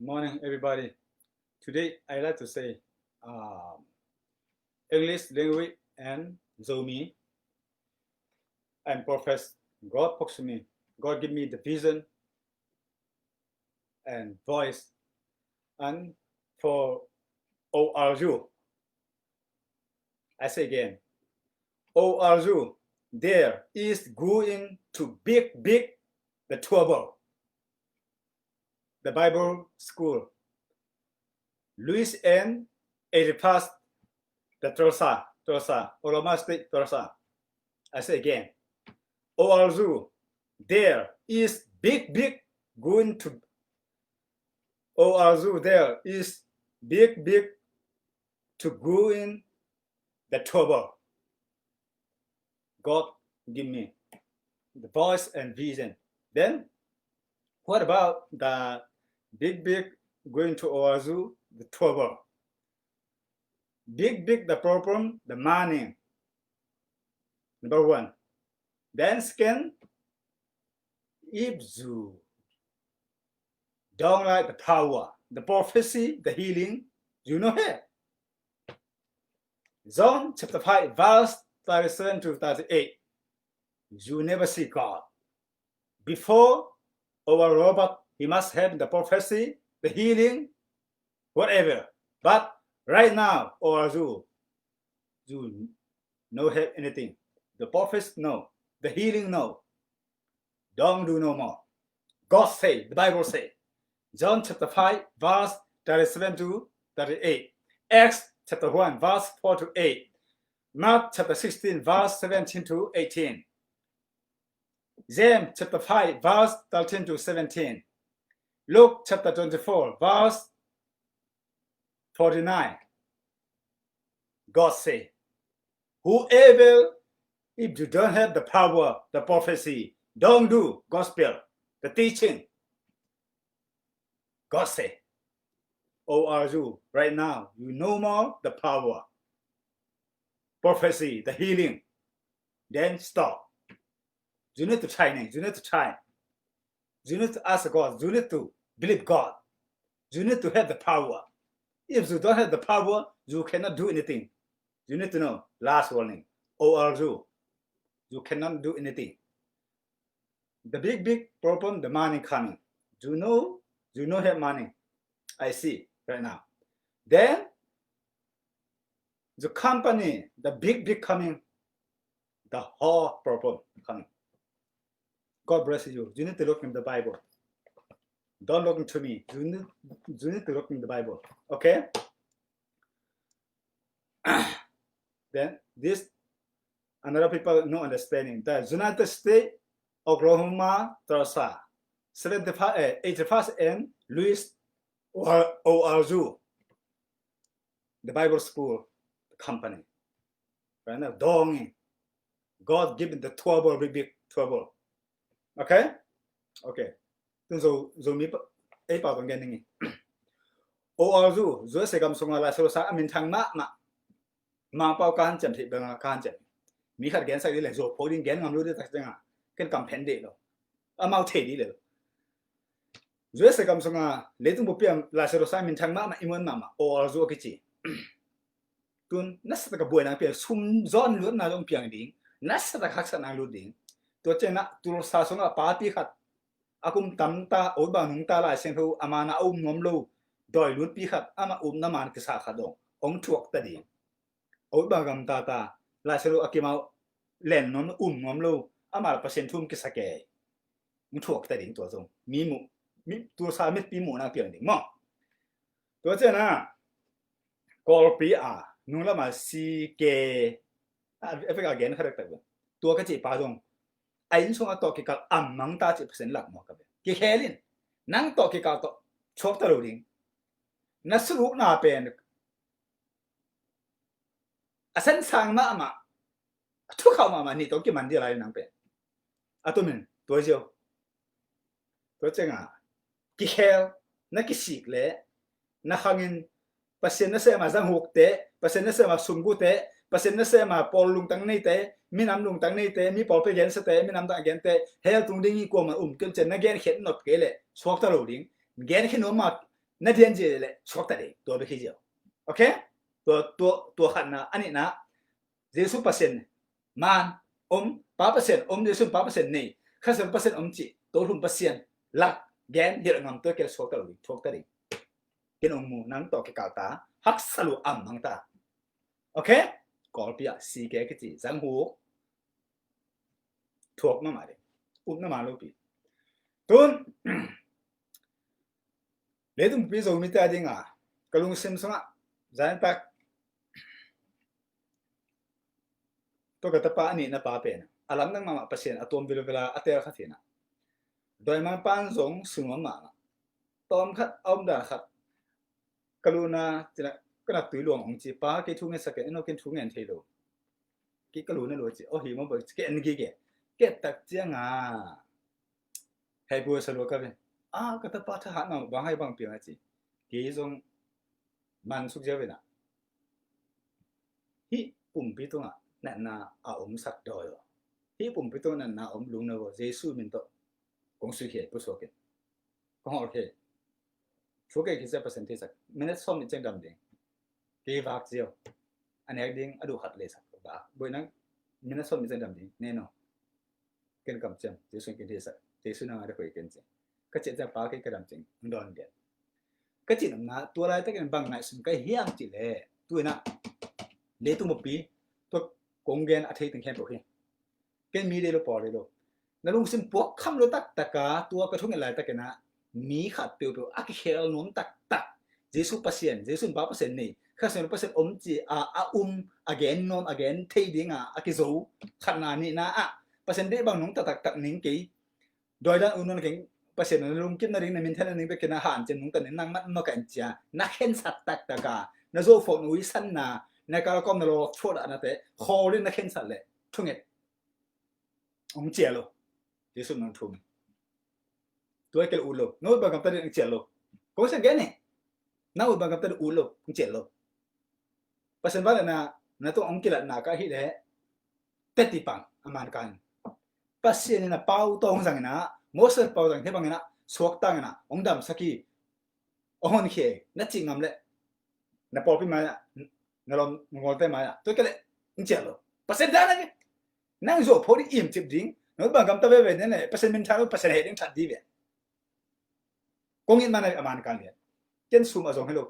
Morning, everybody. Today, I like to say English language and Zomi and Professor God spoke to me. God give me the vision and voice. And for ORU, I say again, ORU, there is going to big the trouble. The Bible school. Louis N. 81st, the Tulsa, Oklahoma State, Tulsa. I say again, ORU, there is big going to ORU, there is big to go in the trouble. God give me the voice and vision. Then, what about the big going to ORU, the trouble? Big the problem, the money. Number one. Then second, if you don't like the power, the prophecy, the healing, you know it. John chapter 5, verse 37 to 38. You never see God. Before our Robert, he must have the prophecy, the healing, whatever. But right now, or you no have anything. The prophecy, no. The healing, no. Don't do no more. God say, the Bible say. John chapter 5, verse 37 to 38. Acts chapter 1, verse 4 to 8. Mark chapter 16, verse 17 to 18. James chapter 5, verse 13 to 17. Luke chapter 24, verse 49. God say, whoever, if you don't have the power, the prophecy, don't do gospel, the teaching. God say, ORU, right now, you no more the power, prophecy, the healing. Then stop. You need to try next. You need to try. You need to ask God. You need to believe God. You need to have the power. If you don't have the power, you cannot do anything. You need to know. Last warning. ORU. You cannot do anything. The big problem, the money coming. You know have money. I see right now. Then the company, the big coming, the whole problem coming. God bless you. You need to look in the Bible. Don't look into me. You need to look in the Bible. Okay? Then this, another people no understanding. The United States, Oklahoma, Tulsa, 81st and Louis ORU, the Bible school company. Right now, dong. God given the trouble, big trouble. Okay? Okay. So Zomi ấy bảo bằng cái này. ORU, giữa sẽ cầm sung là số xã mình thằng mà bao can chậm thì bằng can chậm. Mỹ khát ghen sai đi lại rồi, phổ biến ghen ngầm luôn đi tại sao? Cái cầm pen đi rồi. Mau thể đi rồi. Giữa sẽ cầm sung lấy tung bộ phim là số xã mình thằng mà imon mà ORU cái gì? Tuần nát sẽ cái buổi nào phim sum zon luôn nào trong phim đi. Nát sẽ cái khác sẽ nào luôn đi. Tôi chơi na Tulsa sung party khát. Akum tamta oba nungta la senhu amana nomlo doi lut pi khat ama naman ke sa khadong ong thuak ta di oba gam ta la selu akimau len non nomlo ama pasenthum ke sake mu thuak ta ding to zong mi tu sa mit pi mu na piang ding mo to che na kol pi a nungla ma si ke efek again kharak ta to ka chi pa zong ai sung a to ki kal mang ta chi percent lak mo ka be ki khelin nang to ki ka to chok ta lo ding na sru na pen asan sang ma thu khau ma ni to ki man di lai nang pe atumin to jo to chenga ki khel na ki sik le na khangin percent na se ma jang huk te percent na se ma sum gu te percent na se ma pol lung tang nei te mi nam lung tang nei te mi pol pe gen se te mi nam ta gen te hel tung ding ko ma ken chen na gen khet not ke le swak ta lo ding gen khin no ma นั่นเดียนเจเลยชกแต่เด็กตัวไปขี้เจียวโอเคตัวขันนะอันนี้นะเยซูเปอร์เซ็นต์มันป้าเปอร์เซ็นต์เยซูป้าเปอร์เซ็นต์นี่ข้าศึกเปอร์เซ็นต์จีตัวหุ่นเปอร์เซ็นต์ลักแกนเดี๋ยวงำตัวเกลชกแต่เลยชกแต่เด็กกินมูนั่งตัวเกลตาฮักสลุอัมมังตาโอเคกอลปีอะสีแกกิจิจังหูถูกมาหมาเลยน้ำมาลูกปีตุนเลตุมปีโซมิตาดิงอ่ะกลุงซิมสงะจันตักตัวกระตปาอันนี้นะป้าเป็นอารมณ์นั่งมาเปอร์เซ็นต์อะตอมเวลาอัตเตอร์ขัดเห็นนะโดยมาปานสงสุนมาตอมขัดอมดาขัดกลุนาจะก็นักตุยหลวงองค์จีป้าเกทุ่งเงินสักเกนโนเกนทุ่งเงินเทโลกิกลุนารู้จีโอ้หิมะบอกเกนกิเกตักเจียงอ่ะให้บัวสโลกับเป็นกระตปาทหารมาบางให้บางเปียงจีกี่จงมันสุกเจ้าเป็นอ่ะฮิปุ่มพิตุงอ่ะนั่นน่ะสักดอยฮิปุ่มพิตุงนั่นน่ะลุงนะว่าเยซูมินโตกงสุเขปุสโอเกกงโอเคช่วยเกี่ยวกับเปอร์เซ็นต์ที่สักมินต์ส้มมิจังดำดิ่งกี่บาทเจียวอันนี้ดิ่งอดูขัดเลยสักบาทบ่อยนังมินต์ส้มมิจังดำดิ่งแน่นอนเกินกำจังเยซูกินที่สักเยซูนั่งอะไรก็ยังจริงก็เจ็ดจะปากี่กระดำจริงมันโดนเดียก็จริงนะตัวอะไรแต่กันบางนายสุนก็เฮี้ยมจีเลยตัวน่ะเลตุมปีตัวกงเกนอาทิตย์ถึงแค่ปกติเกนมีเดลปอเลยโลนั่นลุงซิมพวกคำโลตักตะกาตัวกระทุ่งอะไรตะกันนะมีขัดเปียวๆอักเขลนุ่มตักเยซูเปอร์เซ็นต์เยซูป้าเปอร์เซ็นต์นี่ข้าศึกเปอร์เซ็นต์จีagain non again เที่ยงอักโซขนาดนี้นะเปอร์เซ็นต์ได้บางนุ่มตักนิ่งกี่โดยด้านอุ่นนั่นเก่งเปอร์เซ็นต์นั้นลุงกินนั่นเองในมินเทนนั่นเองไปกินอาหารจนนุ่มแต่เนี่ยนั่งมันกันจ้านักเห็นสัตว์ตักตะกานั่นโซ่ฝนวิสันนาในการก็ไม่รู้โทษอะไรแต่คอเรื่องนักเห็นสัตว์เลยทุ่งเงี้ยองเจียโลเยซูนั่งทุ่งตัวเกลอุโลโน้ตบางคำตัดองเจียโลก็ใช่แกเนี่ยน้าอุบางคำตัดอุโลองเจียโลเปอร์เซ็นต์ว่าเนี่ยนะตัวองกิลนาก็ฮิเลเตติปังอามันกันเปอร์เซ็นต์เนี่ยเป้าตรงสังนะมอสเป้าสังที่บางเนี่ยสวกตังนะองดำสักกี่องเขยนัดจริงงำเลยนับพอพี่มานั่นเรามองได้ไหมตัวเกลองเจียโลเปอร์เซ็นต์ได้นะนั่งโซ่พอดีอิ่มจิบดิ้งโน้ตบางคำตัดเว้ยเนี่ยเปอร์เซ็นต์มันทำให้เปอร์เซ็นต์เฮดิ้งชัดดีเว้ยกงอินมันอามันกันเลยเจนซูมอาจงให้ลูก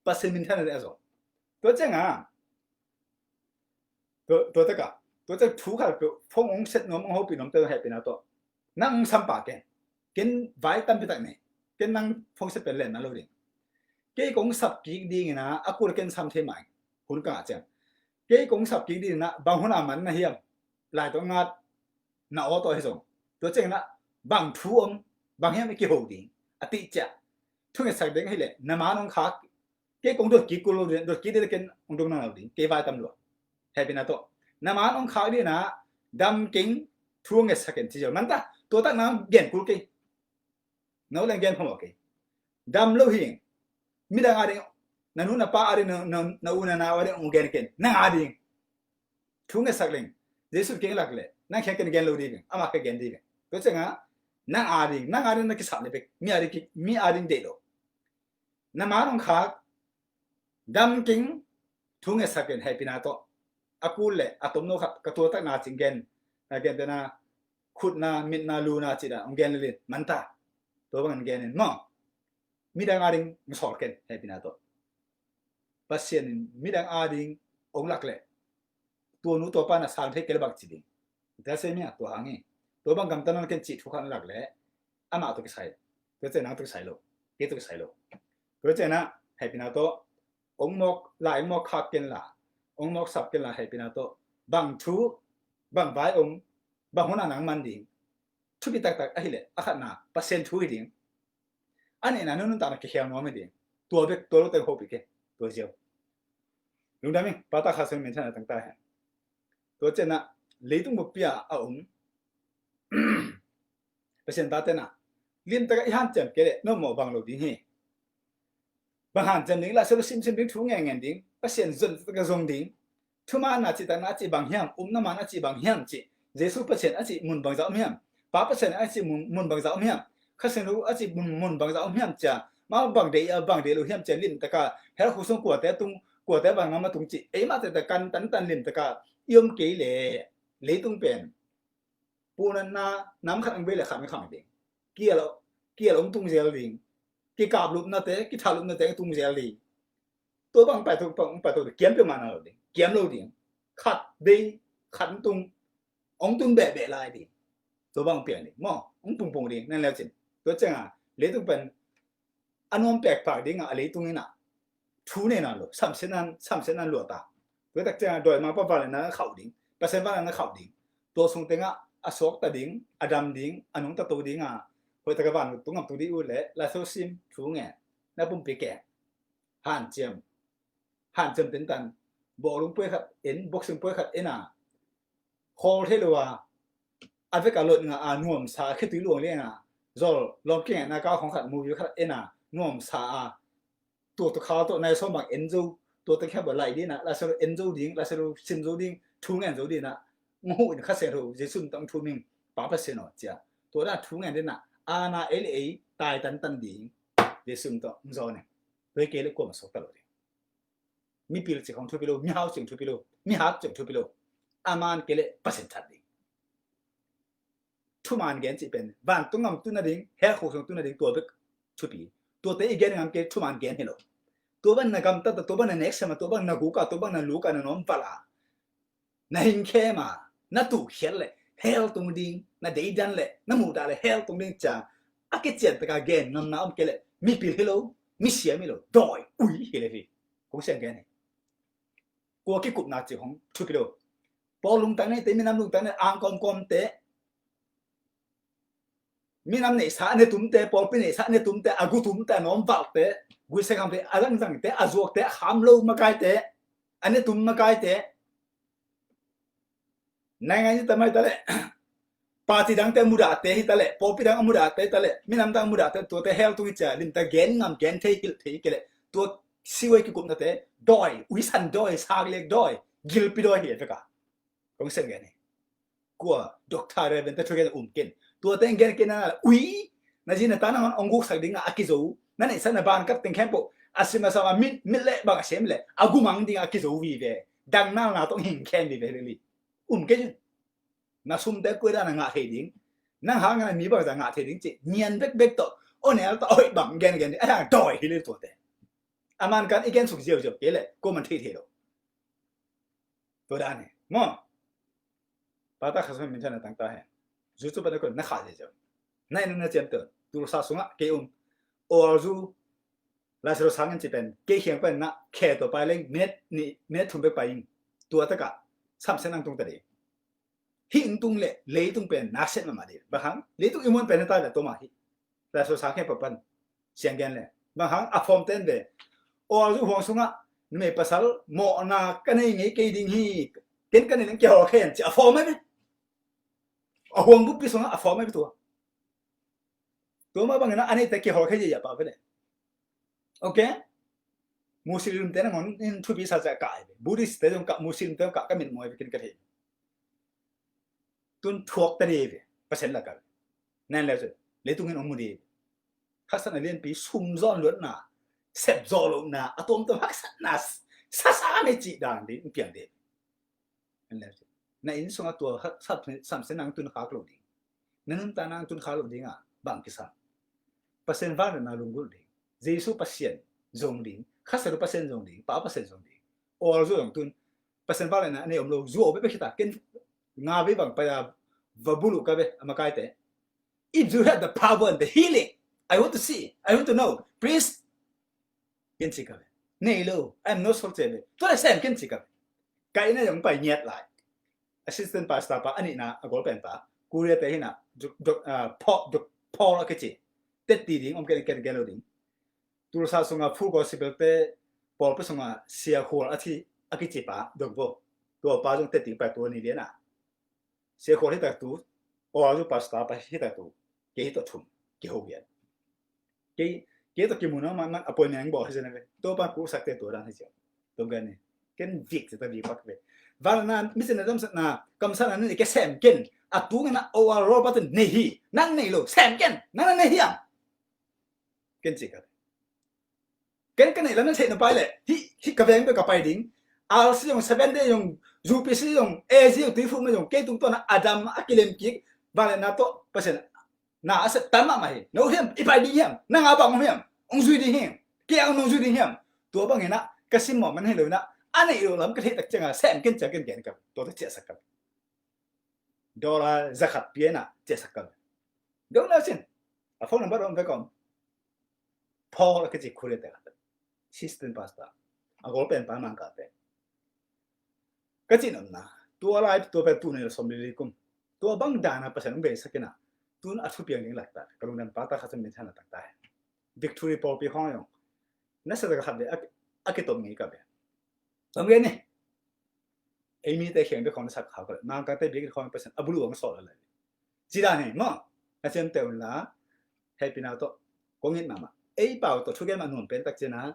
เปอร์เซ็นต์มินทันเลยอาจงตัวเจ้าตัวตะกะตัวเจ้าถูกขัดพงองเสร็จน้องเขาปีน้องเตอร์ให้เป็นอะไรตัวนั่งสัมปะแกกินไว้ตั้มไปตั้งไหนกินนั่งพงเสร็จเป็นเล่นนั่นเราดิเกี่ยกงสับกิ๊กดีไงนะอากูเกินซ้ำเท่ไหมคุณกะเจ้าเกี่ยกงสับกิ๊กดีนะบางคนอามันนะเฮียมหลายตัวงัดน่าอ้อตัวให้ส่งตัวเจ้านะบางทูอมบางเฮียไม่เกี่ยวดีอติจ่ะทุกอย่างใส่เด้งให้เลยน้ำมันองคักเกี่ยกงตัวกิ๊กกูรู้เรื่องตัวกิ๊กได้กันองตรงนั้นเอาดิเกี่ยไว้ตั้มหลวงให้เป็นอะไรตัวน้ำมันองคักดีนะดำกิ้งทุกอย่างใส่กันที่เจ้ามันตาตัวตั้งน้ำเย็นกูกี่น้องเล่นเย็นพอโอเคดำลูกหิงมิดาอะไรนั่นหุ่นป้าอะไรนั่นอุ่นนั่นอะไรองเกนกินนั่งอะไรทุกอย่างใส่เล่นเยซูเก่งหลักเลยนั่งแข่งกันเกนลูดีกันอามาแข่งกันดีกันตัวเจ้านั่งอะไรนักศึกษาเนี่ยมีอะไรเดียวน้ำมันองคักดำกิ้งทุ่งเอสักเกนให้พินาโตอากูเลยอาตมโนครับกระตัวตั้งนาจิงเกนนาเกนเดน่าขุดนามิดนาลูนาจิดาองเกนเลยมันตาตัวบางเกนเนี่ยมั้งมีดังอะไรมุสอลเกนให้พินาโตปัสเซียนมีดังอะไรองหลักเลยตัวนู้ตัวป้าน่ะสร้างให้เกลบักจิดิแต่เสียเนี่ยตัวหางงี้ตัวบางคำตอนนั้นเกินจิตทุกขันหลักเลยอามาตัวกิใส่ตัวเจ้านั่งตัวใส่โลเกี่ยตัวใส่โลตัวเจ้านะให้พินาโตองมอกหลายมอกขักกินละองมอกสับกินละให้พินาโตบางทูบางใบบางหัวหน้าหนังมันดิ่งทุกที่ตักไอ้เลยอาขัดหน้าเปอร์เซ็นต์ทุกดิ่งอันนี้นะนู่นตาหนักเขียวน้องไม่ดิ่งตัวเด็กตัวเราเต็มหัวปีกตัวเจียวลุงดามิงป้าตาข้าศึกเหมือนฉันตั้งแต่ตัวเจ้านะเลยต้องบุปผาเปอร์เซ็นต์ตาเต้นนะเลี้ยนตะกี้หันจันเกล้โน้มบางโลดิ่งบางหันจันดิ่งละสรุปซิมดิ่งทุ่งเงี้ยดิ่งเปอร์เซ็นต์จนตะกี้จงดิ่งทุ่มมาหน้าจิตน้าจิบางเฮียมน้ำมันหน้าจิบางเฮียมจิเยซูเปอร์เซ็นต์อาจิมุนบางเจ้าเฮียมป้าเปอร์เซ็นต์อาจิมุนบางเจ้าเฮียมข้าศึกรู้อาจิมุนบางเจ้าเฮียมจ้ะ มาบางเดลุเฮียมเจลินตะกะเฮลคุสงกัวแต่ตุงกัวแต่บางมาตุงจิมาแต่กันตันลินตะกะยมเกเลตุงเป็นปูนันนาน้ำขัดอังเบลขัดไม่ขังเองเกี่ยวลงตุงเซลลิงกี่กาบลุบนาเตกี่ทาลุบนาเตตุงเซลลิตัวบางไปตัวเกี่ยมไปมานาดิเกี่ยมโลดิขัดดีขัดตุงองตุงเบะลายดิตัวบางเปลี่ยนดิมองปุงดินั่นแล้วจินตัวจังอ่ะเลตุงเป็นอันนั้นแปลกปากดิงอ่ะเลตุงนี่น่ะทูเนี่ยน่ะหรอสามเส้นนั้นหลวดตาตัวแต่จังโดยมาป้าว่าเลยนะเข่าดิงเปอร์เซ็นต์ว่านะเข่าดิงตัวทรงเต็งอ่ะอโศกตะดิงอดัมดิงอันนู้นตะตูดิงอ่ะพอตะกบ้านตุ้งกับตูดิอุเล่ลาโซซิมทูเงี้ยน่าปุ่มปีแก่ห่านเจียมเป็นตันบอกลุงป่วยครับบอกซึ่งป่วยครับน่ะคอเทลัวอันเป็นการลดงาหน่วมสาขึ้นถึงหลวงเลยน่ะจอลองเก่งนะก้าวของขัดมูอยู่ครับน่ะหน่วมสาตัวเขาตัวในสมบัติจูตัวตะแคบไหลดินะลาโซจูดิงลาโซซิมจูดิงทูเงี้ยจูดินะงูอินข้าเสียรู้เจสุนต้องทูมิง8%เจ้าตัวนั้นทูเงี้ยดินะอาณาตายตันดิงเจสุนต้องจอเนี่ยโดยเกลือกลัวมาสกตลอดมีปีลจิของทุบิโลมีหาวจิงทุบิโลมีฮักจิงทุบิโลอามันเกลือ%ทัดดิทุมันเกณฑ์จิเป็นบ้านตุ้งงำตุ้นดิงเฮลโคสงตุ้นดิงตัวเบิกทุบีตัวเตอีเกณฑ์งำเกทุมันเกณฑ์เฮโลตัวบ้านนักกำตัดตัวบ้านนักเน็กซ์มาตัวบ้านนักกูกาตัวบ้านนักลูกานักน้องปลานักหินเข้มานักตุเขียนเลยเฮลตรงดิงนักเดียดันเลยนักมูดาเลยเฮลตรงดิงจ้าอาเกจิตตะกาเกณฑ์งำน้ำเกลือมีปีเฮโลมีเสียมิโลดอยอุ้ยเฮเลฟีคงเสียงเกณฑ์กัวกี่กุบนาจิของทุบิโลพอลุงตังเนี่ยเตมีน้ำลุงตังเนี่ยอ่างกอมเตมีน้ำเนี่ยสาเนี่ยตุ้มเตพอเป็นเนี่ยสาเนี่ยตุ้มเตอากุตุ้มเตน้องบักเตกุยเสกคำเตอารังจังเตอาจวกเตหามโลมาไกเตอันนี้ตุ้มมาไกเตนายไงที่ทำไมตะเล่ปาร์ตี้ดังเตมุดาเตฮิตะเล่พอปีดังมุดาเตตะเล่มีน้ำดังมุดาเตตัวเตเฮลตุ้งจ่าลิมตะเกนงำเกนเทฮิเกลตัวสิวัยกี่กุมนาเตดอยวิสันดอยสากเล็กดอยกิลปิดอยเหี้ยฟิกะคงเสียงเงี้ยนี่กัวด็อกเตอร์เรเวนต์ช่วยกันเกนตัวเต็งเกนเกนนั่นอุ้ยนั่นจีนตานังองกุสักดิ่งอากิโซนั่นไอ้สันบานกับเต็งแคมป์อาศิมาสมามิเล่บางเชมเล่อากุมังดิ่งอากิโซวีเวดังนั่งต้องหิงแคนวีเวเลยเกนน่าสุ่มเตะกุยด้านงาเทดิ่งนั่งหางานมีบางอย่างงาเทดิ่งจีเนียนเบกตัวโอ้เนี่ยตัวบังเกนไอ้ห่าดอยฮิเลตัวเตอามันกันอีกแกนสุดเจียวเกล้ก็มันเท่ๆตัวด้านนี้มั้งป้าตาข้าสมัยมินจันตั้งตาเห็นจู่ๆเป็นคนนักข่าวเจ้านั่นนั่นเจมเตอร์ตัวสาวสงะเกี่ยโอ้จู่ลาสโรสังกันจีเป็นเกี่ยงเป็นนักแค่ตัวไปเล่งเน็ตทุ่มไปยิงตัวตะกะซ้ำเส้นนั่งตรงตะเดียหิ้งตุงเล่เลี้ยตุงเป็นนักเส้นมาดีบางครั้งเลี้ยตุงอิมวันเป็นตาเลยตัวมาหิลาสโรสังแค่ปะปันเสียงแกนเลยบางครั้งอัฟฟอมเต้นเดโอ้จู่ห่วงสงะไม่ภาษาโมนากันไอ้เงี้ยเกี่ยดิ้งฮีเกินกันนี่เกี่ยวกับแค่จะอัฟฟอมไหมห่วงบุปผิสงะอัฟฟอมไหมตัวมาบางอย่างอันนี้แต่เกี่ยวกับแค่จะป่าวไปเลยโอเคมุสลิมเต้นงอนนี่ทุบพิษาจะกายบุริสเต้นกับมุสลิมเต้นกับก็มีมวยไปกินกันเองตุนทวกตะเดียบเปอร์เซ็นต์ละกันนั่นแหละสิเลยตุงเงินอมุดีข้าสันเรียนปีซุ่มซ้อนล้วนน่ะเสพซ้อนล้วนน่ะอะตอมตัวข้าสันน่ะซาไม่จีดังดิเปลี่ยนเดียนั่นแหละสินั่นอินส่งตัวสัมเสนังตุนขากลดินั่นตานังตุนขากลดิอ่ะบางกิสันเปอร์เซ็นต์ว่าน่ะลุงกุลดิเจสุเปอร์เซ็นต์จงดิข้าสรุปเปอร์เซ็นต์จงดิ8%จงดิโอ้รู้อย่างตุนเปอร์เซ็นต์ว่าน่ะเนี่ยผมรู้จู่ไปคิดตาเกินงาไปบางไปวบุลุกับอามาไกเต if you have the power and the healing I want to see I want to know please เกินสิกับเนี่ยลู I'm not so terrible ตัวเองเกินสิกับไกเนี่ยยังไปเงียบหลาย assistant pastor ป่ะอันนี้นะก็เป็นป่ะกูเรียกแต่ที่น่ะพอแล้วก็จีเต็ดดีผมเกินแล้วดิ้งตัวสาวสงฆ์ผู้ก่อสิบเต้พอไปสงฆ์เสียหัวอากิจิป่ะดอกบัวตัวป้าจงเต็ดดีไปตัวนี้เดียน่ะเสียหัวที่ตัดตัวโอ้ยปัสตาไปที่ตัดตัวเกี่ยตัวชุ่มเกี่ยวเบียดเกี่ยตัวกิมุนะมันอภัยเนี่ยบอกให้เจนเลยตัวป้ากูสักเตตัวนั้นให้เจ้าตรงกันเนี่ยเกินวิกจะตัววิกปักเลยวันนั้นมิสเนดมส์นะคำสั่งนั้นเนี่ยแค่แซมเกินอะตัวงั้นโอ้ยโรบัตเนี่ยฮีนั่งเนี่ยลูแซมเกินนั่นเนี่ยฮีอ่ะเกินสิครับ cái này là nó thể nó bay lại hi cái bên cái bay đỉnh al si yung 7 day yung jupi si yung e si yung tifu mo yung kay tung to na adam akilem kik vale na to pasen na asa tama mai no him ipai di him na nga bang him ong zui di him ke ang nong zui di him to bang ina kasi mo man hello na anh ấy yêu lắm cái thế đặc trưng à xem kinh chả kinh điển cầm tôi chết sạc cầm đó là zakat biến à chết sạc cầm đó là xin à phong làm bắt đầu phải còn Paul là cái gì khuya đấy system pasta à gọi bên bán mang cả đấy cái gì nữa tua lại tua về tu này là xong đi cùng tua băng đàn à pasal nung basic na tu na thu piang ning lakta kalau nan pata khasam min thana takta victory Paul pi khong yong na sa ka khat de akitom ngi ka be tông cái này, em nghĩ tới hiện được con sắc khảo cái, mang cái tới biết cái con person, abu luang sọ lại, chỉ là này mà, cái chuyện tiêu là, happy nào đó, có nghĩa mà, ấy bảo tổ chức cái mà nguồn tiền đặc biệt là,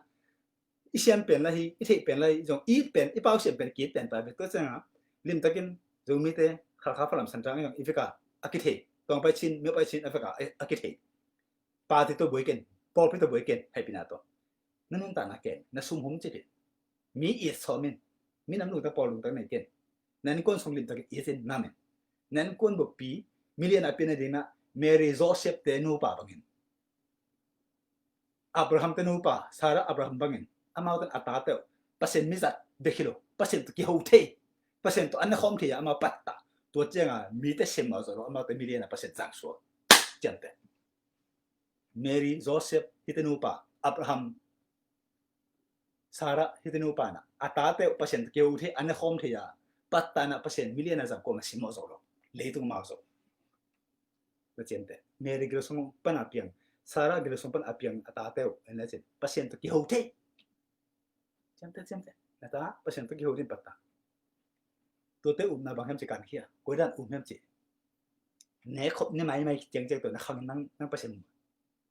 ít xem tiền là hi, ít tiền là dùng ít tiền, ít bảo xem tiền kỹ tiền tại vì tôi xem là, liên tất nhiên dùng mấy cái khảo khảo làm sản phẩm dùng ít cả, akit hết, toàn bài chín, mấy bài chín ít cả, akit hết, ba thì tôi bồi kiện, Paul thì tôi bồi kiện, happy nào đó, nên ta là kiện, nó sum hung chứ gì mi ít so min mi nắm lùng ta bỏ lùng ta này kiện nên con song linh ta ít trên nam nên con bộ pi million apin này na Mary Joseph tenu pa bangin Abraham tenu pa Sarah Abraham bangin amao tan atate pasen mi zat dekilo pasen to ki ho the pasen to an khom the ama patta to chenga mi te sem ma zo amao te million pasen chang so chante Mary Joseph hitenu pa Abraham Sarah hitinu pa na atate pasien keu the an khom the ya patta na pasien million na jam ko ma simo zo lo leitung ma zo na chente Mary gilsong pan apiang Sarah gilsong pan apiang atate na chen pasien to keu the chente na ta pasien to keu the patta to te na bang hem che kan khia ko dan hem che ne khop ne mai cheng to na khang nang pasien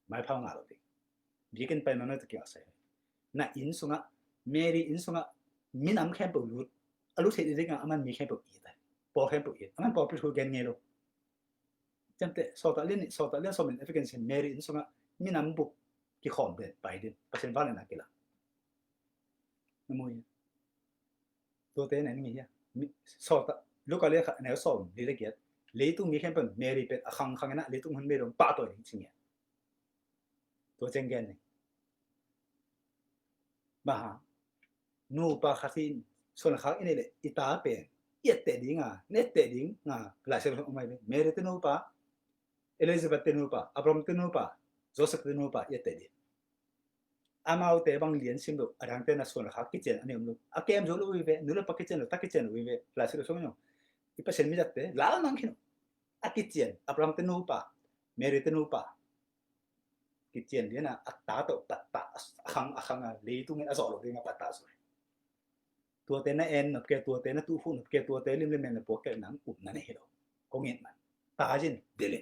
mai phao nga lo ti bi ken pa na to kya sai na in sunga Mary in sunga min am khem bu lut alu the de nga aman mi khem bu yi ta po khem bu yi aman po pu gen nge lo jamte so ta len so min efficiency Mary in sunga min am bu ki khom be pai din pasen va na kila moi to te na ni ya so ta lu ka le kha na so li le kiat le tu mi khem pen Mary pe khang na le tu han me dong pa to ni ching ya to chen gen ni bah nu pa khatin son khak ini le ita pe yet te ding a net te ding nga la se mai Mary te nu pa Elizabeth te nu pa Abraham te nu pa Joseph te nu pa yet te di amao te bang lien sim do arang te na son khak ki chen ani lu a kem zo lu wi ve nu le pa ki chen ta ki chen wi ve la se so no ti pa sen mi jat te la nang khin a ki chen Abraham te nu pa Mary te nu pa ki chen dia na atta to patta khang le tu ngen azo lo ding patta so tua te na en nap ke tua te na tu fu nap ke tua te lim lim na po ke nang up na ne helo ko ngen man ta jin dele